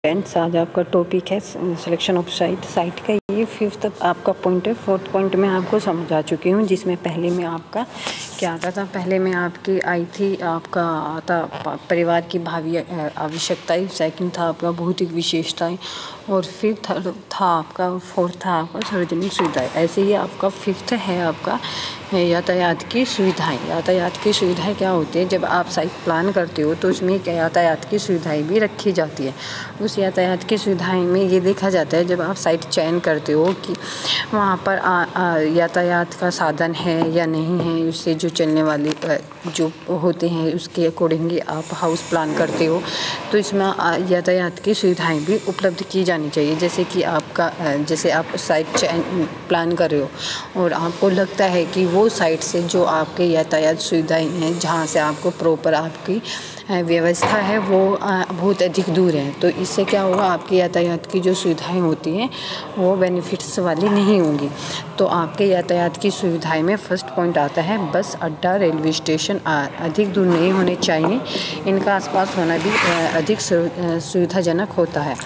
Friends, आज आपका topic है सिलेक्शन ऑफ साइट का। ये फिफ्थ आपका पॉइंट है। फोर्थ पॉइंट में आपको समझा चुकी हूँ, जिसमें पहले में आपका क्या आता था। पहले में आपकी आई थी आपका आता परिवार की भावी आवश्यकताएं, सेकंड था आपका भौतिक विशेषताएं, और फिर थर्ड था आपका, फोर्थ था आपका सार्वजनिक सुविधाएं। ऐसे ही आपका फिफ्थ है आपका यातायात की सुविधाएं। यातायात की सुविधाएं क्या होती है, जब आप साइट प्लान करते हो तो उसमें यातायात की सुविधाएं भी रखी जाती है। उस यातायात की सुविधाएं में ये देखा जाता है, जब आप साइट चयन करते हो कि वहाँ पर यातायात का साधन है या नहीं है, उससे जो चलने वाले जो होते हैं उसके अकॉर्डिंगली आप हाउस प्लान करते हो, तो इसमें यातायात की सुविधाएं भी उपलब्ध की जानी चाहिए। जैसे कि आपका जैसे आप साइट प्लान कर रहे हो और आपको लगता है कि वो साइट से जो आपके यातायात सुविधाएं हैं, जहाँ से आपको प्रॉपर आपकी व्यवस्था है वो बहुत अधिक दूर है, तो इससे क्या होगा, आपकी यातायात की जो सुविधाएं होती हैं वो बेनिफिट्स वाली नहीं होंगी। तो आपके यातायात की सुविधाएं में फर्स्ट पॉइंट आता है बस अड्डा, रेलवे स्टेशन अधिक दूर नहीं होने चाहिए। इनका आसपास होना भी अधिक सुविधाजनक होता है।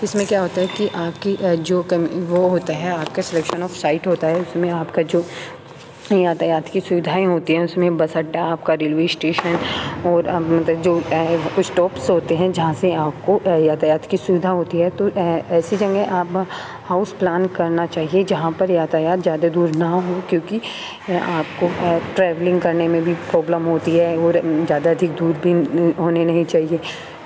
इसमें क्या होता है कि आपकी जो वो होता है आपका सिलेक्शन ऑफ साइट होता है, उसमें आपका जो यातायात की सुविधाएं होती हैं उसमें बस अड्डा, आपका रेलवे स्टेशन और मतलब जो स्टॉप्स होते हैं जहाँ से आपको यातायात की सुविधा होती है, तो ऐसी जगह आप हाउस प्लान करना चाहिए जहाँ पर यातायात ज़्यादा दूर ना हो, क्योंकि आपको ट्रैवलिंग करने में भी प्रॉब्लम होती है और ज़्यादा अधिक दूर भी होने नहीं चाहिए।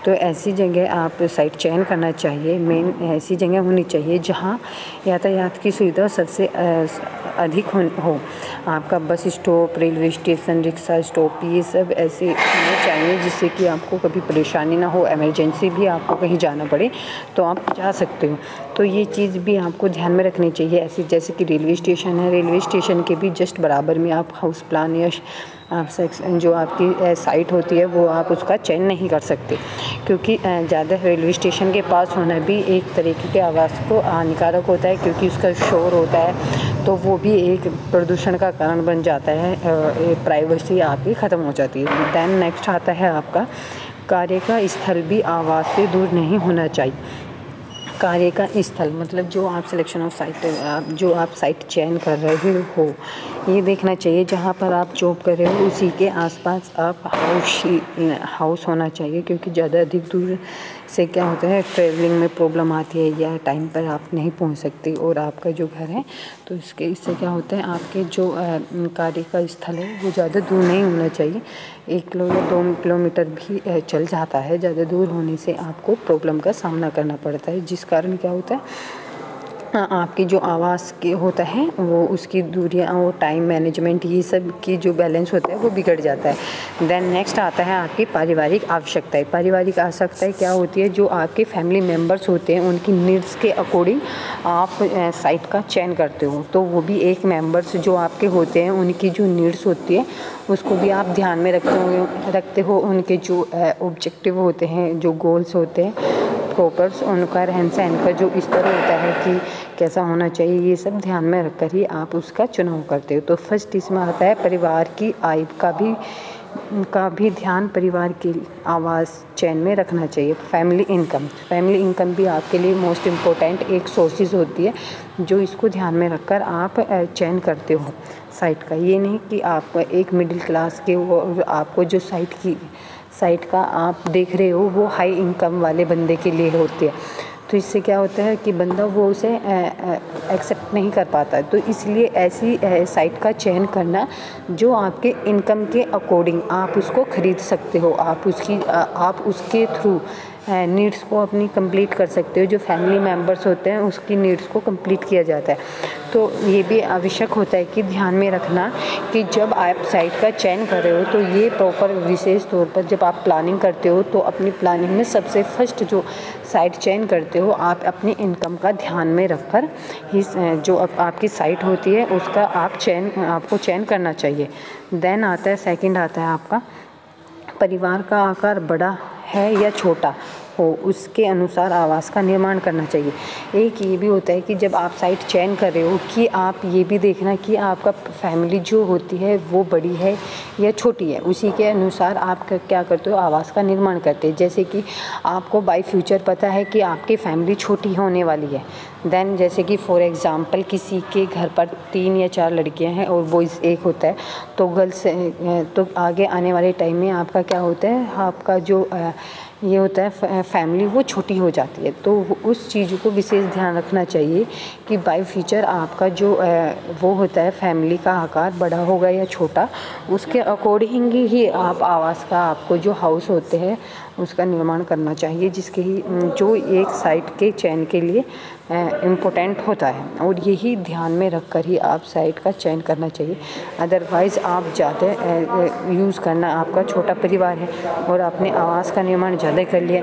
तो ऐसी जगह आप साइट चयन करना चाहिए। मेन ऐसी जगह होनी चाहिए जहाँ यातायात की सुविधा सबसे अधिक हो। आपका bus stop, railway station, rickshaw stop, ये सब ऐसे होने चाहिए जिससे कि आपको कभी परेशानी ना हो। इमरजेंसी भी आपको कहीं जाना पड़े तो आप जा सकते हो। तो ये चीज़ भी आपको ध्यान में रखनी चाहिए। ऐसे जैसे कि रेलवे स्टेशन है, रेलवे स्टेशन के भी जस्ट बराबर में आप हाउस प्लान या आप जो आपकी साइट होती है वो आप उसका चयन नहीं कर सकते, क्योंकि ज़्यादा रेलवे स्टेशन के पास होना भी एक तरीके के आवास को हानिकारक होता है, क्योंकि उसका शोर होता है, तो वो भी एक प्रदूषण का कारण बन जाता है। प्राइवेसी आपकी ख़त्म हो जाती है। दैन नेक्स्ट आता है आपका कार्य का स्थल भी आवास से दूर नहीं होना चाहिए। कार्य का स्थल मतलब जो आप सिलेक्शन ऑफ साइट जो आप साइट चयन कर रहे हो, ये देखना चाहिए जहाँ पर आप जॉब कर रहे हो उसी के आसपास आप हाउस होना चाहिए, क्योंकि ज़्यादा अधिक दूर से क्या होता है, ट्रैवलिंग में प्रॉब्लम आती है या टाइम पर आप नहीं पहुँच सकते और आपका जो घर है, तो इससे क्या होता है, आपके जो कार्य का स्थल है वो ज़्यादा दूर नहीं होना चाहिए। 1 किलो या 2 किलोमीटर भी चल जाता है। ज़्यादा दूर होने से आपको प्रॉब्लम का सामना करना पड़ता है, जिस कारण क्या होता है, आपकी जो आवास के होता है वो उसकी दूरियाँ और टाइम मैनेजमेंट, ये सब की जो बैलेंस होता है वो बिगड़ जाता है। देन नेक्स्ट आता है आपकी पारिवारिक आवश्यकताएं। पारिवारिक आवश्यकताएं क्या होती है, जो आपके फैमिली मेम्बर्स होते हैं उनकी नीड्स के अकॉर्डिंग आप साइट का चयन करते हो। तो वो भी एक मेम्बर्स जो आपके होते हैं उनकी जो नीड्स होती है उसको भी आप ध्यान में रखते हो। उनके जो ऑब्जेक्टिव होते हैं, जो गोल्स होते हैं प्रॉपर्स, उनका रहन सहन का जो स्तर होता है कि कैसा होना चाहिए, ये सब ध्यान में रखकर ही आप उसका चुनाव करते हो। तो फर्स्ट इसमें आता है परिवार की आय का भी ध्यान परिवार के आवास चयन में रखना चाहिए। फैमिली इनकम भी आपके लिए मोस्ट इम्पोर्टेंट एक सोर्सेज होती है, जो इसको ध्यान में रखकर आप चयन करते हो साइट का। ये नहीं कि आप एक मिडिल क्लास के वो आपको जो साइट का आप देख रहे हो वो हाई इनकम वाले बंदे के लिए होती है, तो इससे क्या होता है कि बंदा वो उसे एक्सेप्ट नहीं कर पाता। तो इसलिए ऐसी साइट का चयन करना जो आपके इनकम के अकॉर्डिंग आप उसको ख़रीद सकते हो, आप उसके थ्रू नीड्स को अपनी कंप्लीट कर सकते हो। जो फैमिली मेम्बर्स होते हैं उसकी नीड्स को कंप्लीट किया जाता है। तो ये भी आवश्यक होता है कि ध्यान में रखना कि जब आप साइट का चयन कर रहे हो तो ये प्रॉपर विशेष तौर पर जब आप प्लानिंग करते हो तो अपनी प्लानिंग में सबसे फर्स्ट जो साइट चयन करते हो आप अपनी इनकम का ध्यान में रखकर ही जो आपकी साइट होती है उसका आपको चयन करना चाहिए। देन आता है सेकंड आता है आपका परिवार का आकार बड़ा है या छोटा। हो उसके अनुसार आवास का निर्माण करना चाहिए। एक ये भी होता है कि जब आप साइट चयन कर रहे हो कि आप ये भी देखना कि आपका फैमिली जो होती है वो बड़ी है या छोटी है, उसी के अनुसार आप क्या करते हो, आवास का निर्माण करते हैं। जैसे कि आपको बाय फ्यूचर पता है कि आपकी फैमिली छोटी होने वाली है, देन जैसे कि फॉर एग्ज़ाम्पल किसी के घर पर 3 या 4 लड़कियां हैं और बॉयज़ एक होता है, तो गर्ल्स तो आगे आने वाले टाइम में आपका क्या होता है, आपका जो ये होता है फैमिली वो छोटी हो जाती है। तो उस चीज़ को विशेष ध्यान रखना चाहिए कि बाय फ्यूचर आपका जो वो होता है फैमिली का आकार बड़ा होगा या छोटा, उसके अकॉर्डिंग ही आप आवास का आपको जो हाउस होते हैं उसका निर्माण करना चाहिए, जिसके ही जो एक साइट के चयन के लिए इम्पोर्टेंट होता है, और यही ध्यान में रखकर ही आप साइट का चयन करना चाहिए। अदरवाइज़ आप ज़्यादा यूज़ करना, आपका छोटा परिवार है और आपने आवास का निर्माण ज़्यादा कर लिया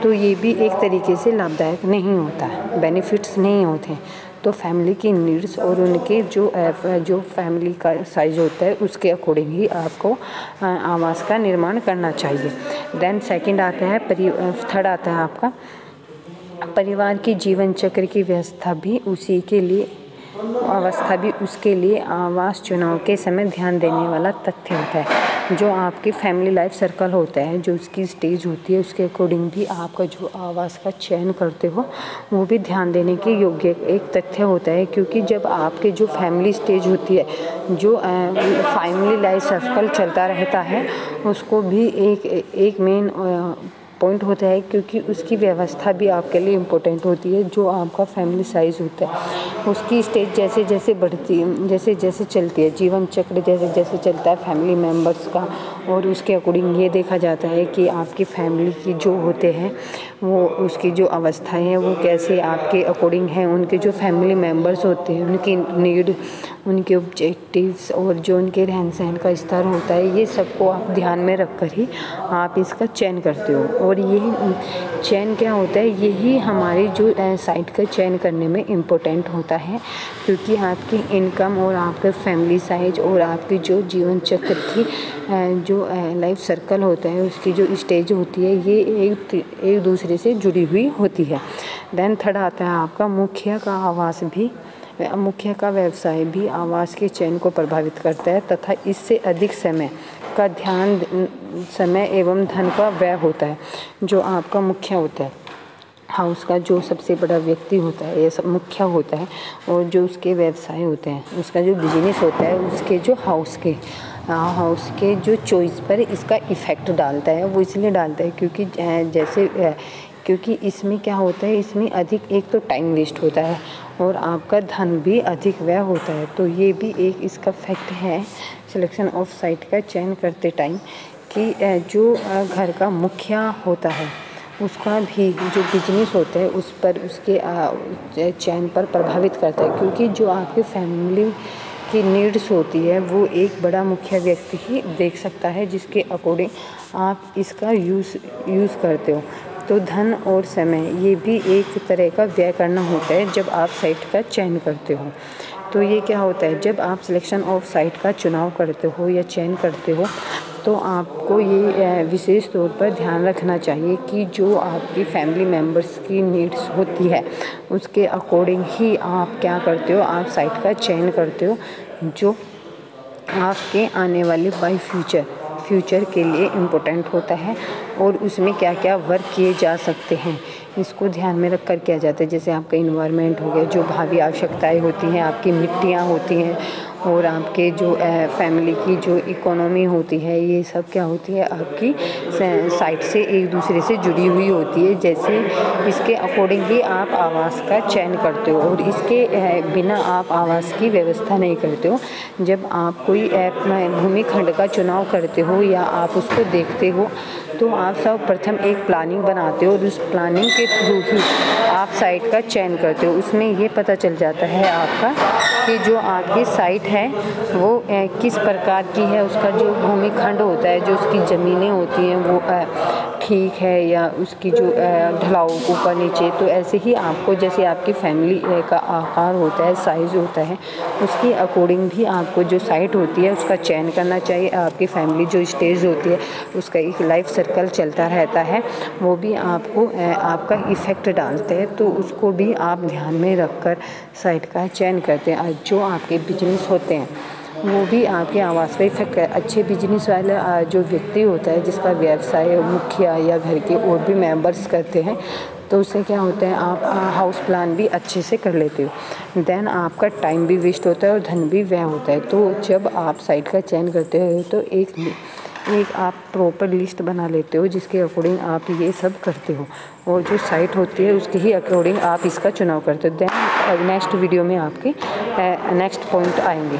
तो ये भी एक तरीके से लाभदायक नहीं होता है, बेनिफिट्स नहीं होते। तो फैमिली की नीड्स और उनके जो फैमिली का साइज़ होता है उसके अकॉर्डिंग ही आपको आवास का निर्माण करना चाहिए। देन सेकंड आता है थर्ड आता है आपका परिवार की जीवन चक्र की व्यवस्था भी उसके लिए आवास चुनाव के समय ध्यान देने वाला तथ्य होता है। जो आपकी फैमिली लाइफ सर्कल होता है, जो उसकी स्टेज होती है, उसके अकॉर्डिंग भी आपका जो आवास का चयन करते हो वो भी ध्यान देने के योग्य एक तथ्य होता है। क्योंकि जब आपके जो फैमिली स्टेज होती है, जो फैमिली लाइफ सर्कल चलता रहता है, उसको भी एक मेन पॉइंट होता है, क्योंकि उसकी व्यवस्था भी आपके लिए इम्पोर्टेंट होती है। जो आपका फैमिली साइज़ होता है उसकी स्टेज जैसे जैसे बढ़ती है, जैसे जैसे चलती है, जीवन चक्र जैसे जैसे चलता है फैमिली मेम्बर्स का, और उसके अकॉर्डिंग ये देखा जाता है कि आपकी फैमिली की जो होते हैं वो उसकी जो अवस्थाएं हैं वो कैसे आपके अकॉर्डिंग हैं। उनके जो फैमिली मेम्बर्स होते हैं उनकी नीड, उनके ऑब्जेक्टिव्स और जो उनके रहन सहन का स्तर होता है, ये सबको आप ध्यान में रखकर ही आप इसका चयन करते हो। और यही चयन क्या होता है, यही हमारी जो साइट का चयन करने में इम्पोर्टेंट होता है। क्योंकि आपकी इनकम और आपका फैमिली साइज और आपकी जो जीवन चक्र की जो लाइफ सर्कल होता है, उसकी जो स्टेज होती है, ये एक दूसरे से जुड़ी हुई होती है। देन थर्ड आता है आपका मुखिया का व्यवसाय भी आवास के चयन को प्रभावित करता है तथा इससे अधिक समय एवं धन का व्यय होता है। जो आपका मुखिया होता है, हाउस का जो सबसे बड़ा व्यक्ति होता है, ये सब मुखिया होता है, और जो उसके व्यवसाय होते हैं, उसका जो बिजनेस होता है, उसके जो हाउस के जो चॉइस पर इसका इफ़ेक्ट डालता है। वो इसलिए डालता है क्योंकि इसमें क्या होता है, इसमें अधिक एक तो टाइम वेस्ट होता है और आपका धन भी अधिक व्यय होता है। तो ये भी एक इसका फैक्ट है सिलेक्शन ऑफ साइट का चयन करते टाइम, कि जो घर का मुखिया होता है उसका भी जो बिजनेस होता है उस पर उसके चयन पर प्रभावित करता है। क्योंकि जो आपकी फैमिली की नीड्स होती है वो एक बड़ा मुखिया व्यक्ति ही देख सकता है, जिसके अकॉर्डिंग आप इसका यूज़ करते हो। तो धन और समय ये भी एक तरह का व्यय करना होता है जब आप साइट का चयन करते हो। तो ये क्या होता है, जब आप सिलेक्शन ऑफ साइट का चुनाव करते हो या चयन करते हो तो आपको ये विशेष तौर पर ध्यान रखना चाहिए कि जो आपकी फैमिली मेम्बर्स की नीड्स होती है उसके अकॉर्डिंग ही आप क्या करते हो, आप साइट का चयन करते हो जो आपके आने वाले बाय फ्यूचर के लिए इम्पोर्टेंट होता है। और उसमें क्या क्या वर्क किए जा सकते हैं इसको ध्यान में रख कर किया जाता है। जैसे आपका इन्वायरमेंट हो गया, जो भावी आवश्यकताएं होती हैं, आपकी मिट्टियाँ होती हैं और आपके जो फैमिली की जो इकोनॉमी होती है, ये सब क्या होती है आपकी साइट से एक दूसरे से जुड़ी हुई होती है। जैसे इसके अकॉर्डिंग ही आप आवास का चयन करते हो और इसके बिना आप आवास की व्यवस्था नहीं करते हो। जब आप कोई भूमि खंड का चुनाव करते हो या आप उसको देखते हो तो आप सब प्रथम एक प्लानिंग बनाते हो और उस प्लानिंग के थ्रू ही आप साइट का चयन करते हो। उसमें ये पता चल जाता है आपका कि जो आपकी साइट है वो किस प्रकार की है, उसका जो भूमि खंड होता है, जो उसकी ज़मीनें होती हैं वो ठीक है या उसकी जो ढलाव ऊपर नीचे, तो ऐसे ही आपको जैसे आपकी फैमिली का आकार होता है, साइज़ होता है, उसके अकॉर्डिंग भी आपको जो साइट होती है उसका चयन करना चाहिए। आपकी फैमिली जो स्टेज होती है उसका एक लाइफ सर्कल चलता रहता है, वो भी आपको आपका इफ़ेक्ट डालते हैं, तो उसको भी आप ध्यान में रखकर साइट का चयन करते हैं। जो आपके बिजनेस होते हैं वो भी आपके आवास पे इफेक्ट है। अच्छे बिजनेस वाले जो व्यक्ति होता है जिसका व्यवसाय मुखिया या घर के और भी मेंबर्स करते हैं, तो उससे क्या होता है आप हाउस प्लान भी अच्छे से कर लेते हो। देन आपका टाइम भी वेस्ट होता है और धन भी व्यय होता है। तो जब आप साइट का चयन करते हो तो एक आप प्रॉपर लिस्ट बना लेते हो जिसके अकॉर्डिंग आप ये सब करते हो, और जो साइट होती है उसके ही अकॉर्डिंग आप इसका चुनाव करते हो। देन नेक्स्ट वीडियो में आपके नेक्स्ट पॉइंट आएंगे।